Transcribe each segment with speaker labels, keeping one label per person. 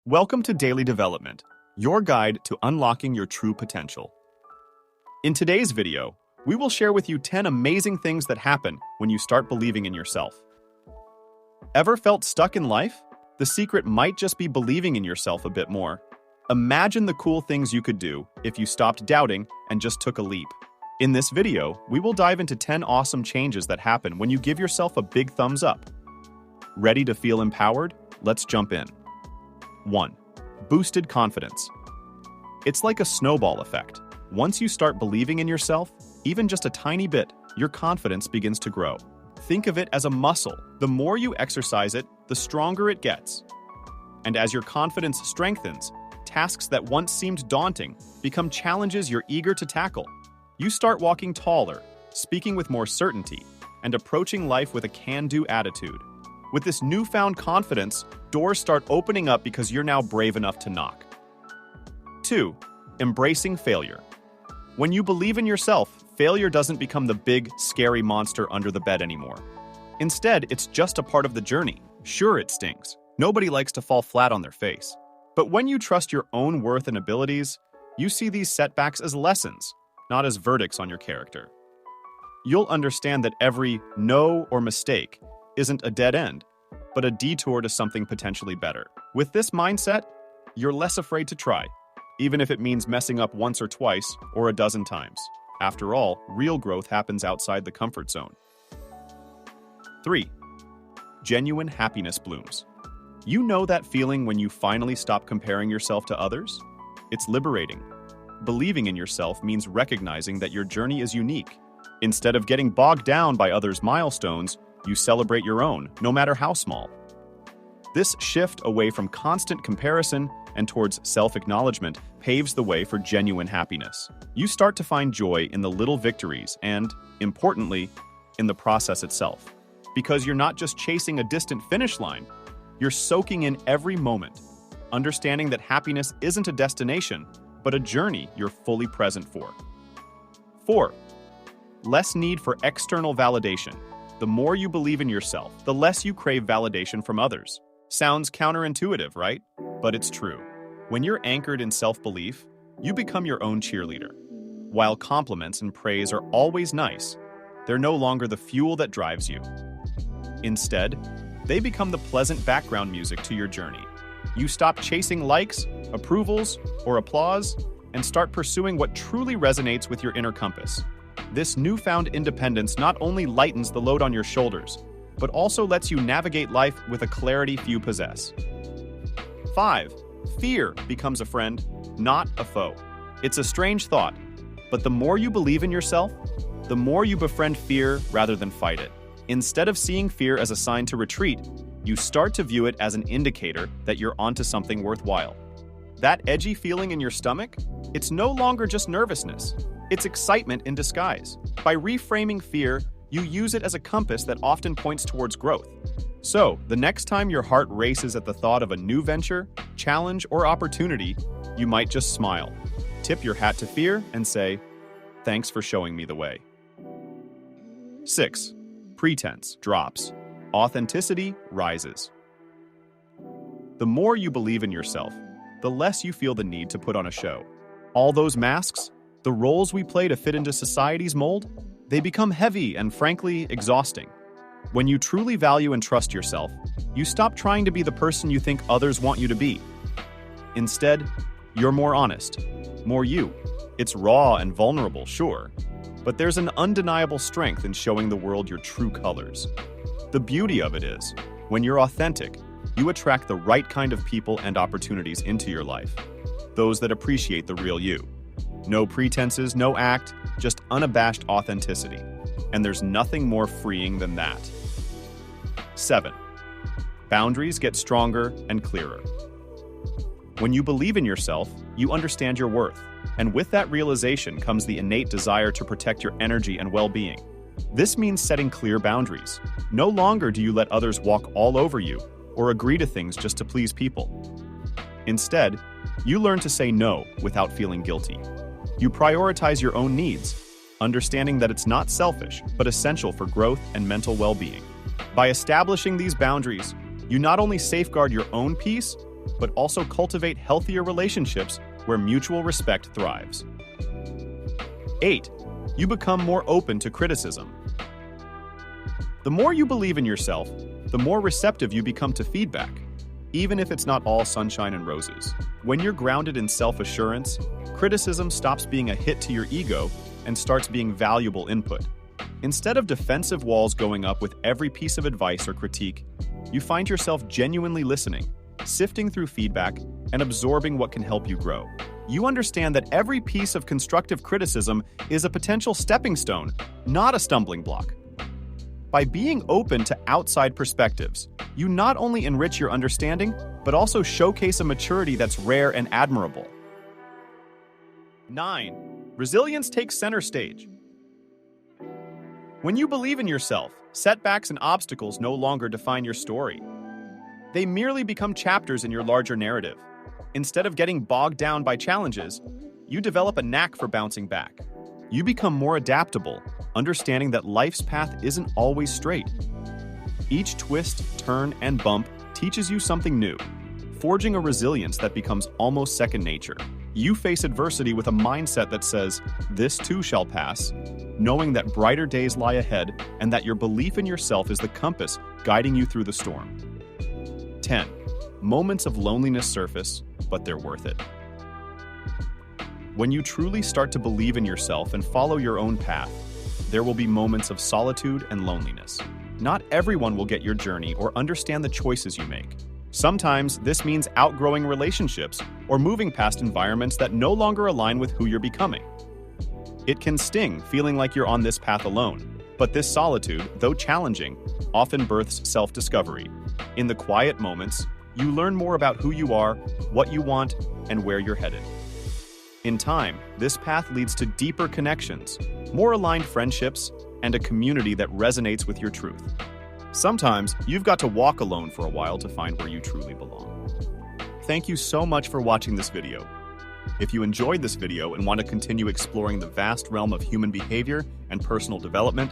Speaker 1: Welcome to Daily Development, your guide to unlocking your true potential. In today's video, we will share with you 10 amazing things that happen when you start believing in yourself. Ever felt stuck in life? The secret might just be believing in yourself a bit more. Imagine the cool things you could do if you stopped doubting and just took a leap. In this video, we will dive into 10 awesome changes that happen when you give yourself a big thumbs up. Ready to feel empowered? Let's jump in. 1. Boosted confidence. It's like a snowball effect. Once you start believing in yourself, even just a tiny bit, your confidence begins to grow. Think of it as a muscle. The more you exercise it, the stronger it gets. And as your confidence strengthens, tasks that once seemed daunting become challenges you're eager to tackle. You start walking taller, speaking with more certainty, and approaching life with a can-do attitude. With this newfound confidence, doors start opening up because you're now brave enough to knock. 2. Embracing failure. When you believe in yourself, failure doesn't become the big, scary monster under the bed anymore. Instead, it's just a part of the journey. Sure, it stings. Nobody likes to fall flat on their face. But when you trust your own worth and abilities, you see these setbacks as lessons, not as verdicts on your character. You'll understand that every no or mistake isn't a dead end, but a detour to something potentially better. With this mindset, you're less afraid to try, even if it means messing up once or twice or a dozen times. After all, real growth happens outside the comfort zone. 3. Genuine happiness blooms. You know that feeling when you finally stop comparing yourself to others? It's liberating. Believing in yourself means recognizing that your journey is unique. Instead of getting bogged down by others' milestones, you celebrate your own, no matter how small. This shift away from constant comparison and towards self-acknowledgement paves the way for genuine happiness. You start to find joy in the little victories and, importantly, in the process itself. Because you're not just chasing a distant finish line, you're soaking in every moment, understanding that happiness isn't a destination, but a journey you're fully present for. 4. Less need for external validation. The more you believe in yourself, the less you crave validation from others. Sounds counterintuitive, right? But it's true. When you're anchored in self-belief, you become your own cheerleader. While compliments and praise are always nice, they're no longer the fuel that drives you. Instead, they become the pleasant background music to your journey. You stop chasing likes, approvals, or applause, and start pursuing what truly resonates with your inner compass. This newfound independence not only lightens the load on your shoulders, but also lets you navigate life with a clarity few possess. 5. Fear becomes a friend, not a foe. It's a strange thought, but the more you believe in yourself, the more you befriend fear rather than fight it. Instead of seeing fear as a sign to retreat, you start to view it as an indicator that you're onto something worthwhile. That edgy feeling in your stomach? It's no longer just nervousness. It's excitement in disguise. By reframing fear, you use it as a compass that often points towards growth. So, the next time your heart races at the thought of a new venture, challenge, or opportunity, you might just smile, tip your hat to fear, and say, "Thanks for showing me the way." 6. Pretense drops. Authenticity rises. The more you believe in yourself, the less you feel the need to put on a show. All those masks, the roles we play to fit into society's mold, they become heavy and frankly exhausting. When you truly value and trust yourself, you stop trying to be the person you think others want you to be. Instead, you're more honest, more you. It's raw and vulnerable, sure, but there's an undeniable strength in showing the world your true colors. The beauty of it is, when you're authentic, you attract the right kind of people and opportunities into your life, those that appreciate the real you. No pretenses, no act, just unabashed authenticity. And there's nothing more freeing than that. 7. Boundaries get stronger and clearer. When you believe in yourself, you understand your worth. And with that realization comes the innate desire to protect your energy and well-being. This means setting clear boundaries. No longer do you let others walk all over you or agree to things just to please people. Instead, you learn to say no without feeling guilty. You prioritize your own needs, understanding that it's not selfish, but essential for growth and mental well-being. By establishing these boundaries, you not only safeguard your own peace, but also cultivate healthier relationships where mutual respect thrives. 8. You become more open to criticism. The more you believe in yourself, the more receptive you become to feedback, even if it's not all sunshine and roses. When you're grounded in self-assurance, criticism stops being a hit to your ego and starts being valuable input. Instead of defensive walls going up with every piece of advice or critique, you find yourself genuinely listening, sifting through feedback, and absorbing what can help you grow. You understand that every piece of constructive criticism is a potential stepping stone, not a stumbling block. By being open to outside perspectives, you not only enrich your understanding, but also showcase a maturity that's rare and admirable. 9. Resilience takes center stage. When you believe in yourself, setbacks and obstacles no longer define your story. They merely become chapters in your larger narrative. Instead of getting bogged down by challenges, you develop a knack for bouncing back. You become more adaptable, understanding that life's path isn't always straight. Each twist, turn, and bump teaches you something new, forging a resilience that becomes almost second nature. You face adversity with a mindset that says, "This too shall pass," knowing that brighter days lie ahead and that your belief in yourself is the compass guiding you through the storm. 10. Moments of loneliness surface, but they're worth it. When you truly start to believe in yourself and follow your own path, there will be moments of solitude and loneliness. Not everyone will get your journey or understand the choices you make. Sometimes this means outgrowing relationships or moving past environments that no longer align with who you're becoming. It can sting feeling like you're on this path alone, but this solitude, though challenging, often births self-discovery. In the quiet moments, you learn more about who you are, what you want, and where you're headed. In time, this path leads to deeper connections, more aligned friendships, and a community that resonates with your truth. Sometimes, you've got to walk alone for a while to find where you truly belong. Thank you so much for watching this video. If you enjoyed this video and want to continue exploring the vast realm of human behavior and personal development,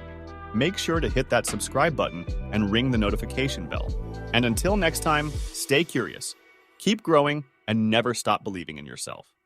Speaker 1: make sure to hit that subscribe button and ring the notification bell. And until next time, stay curious, keep growing, and never stop believing in yourself.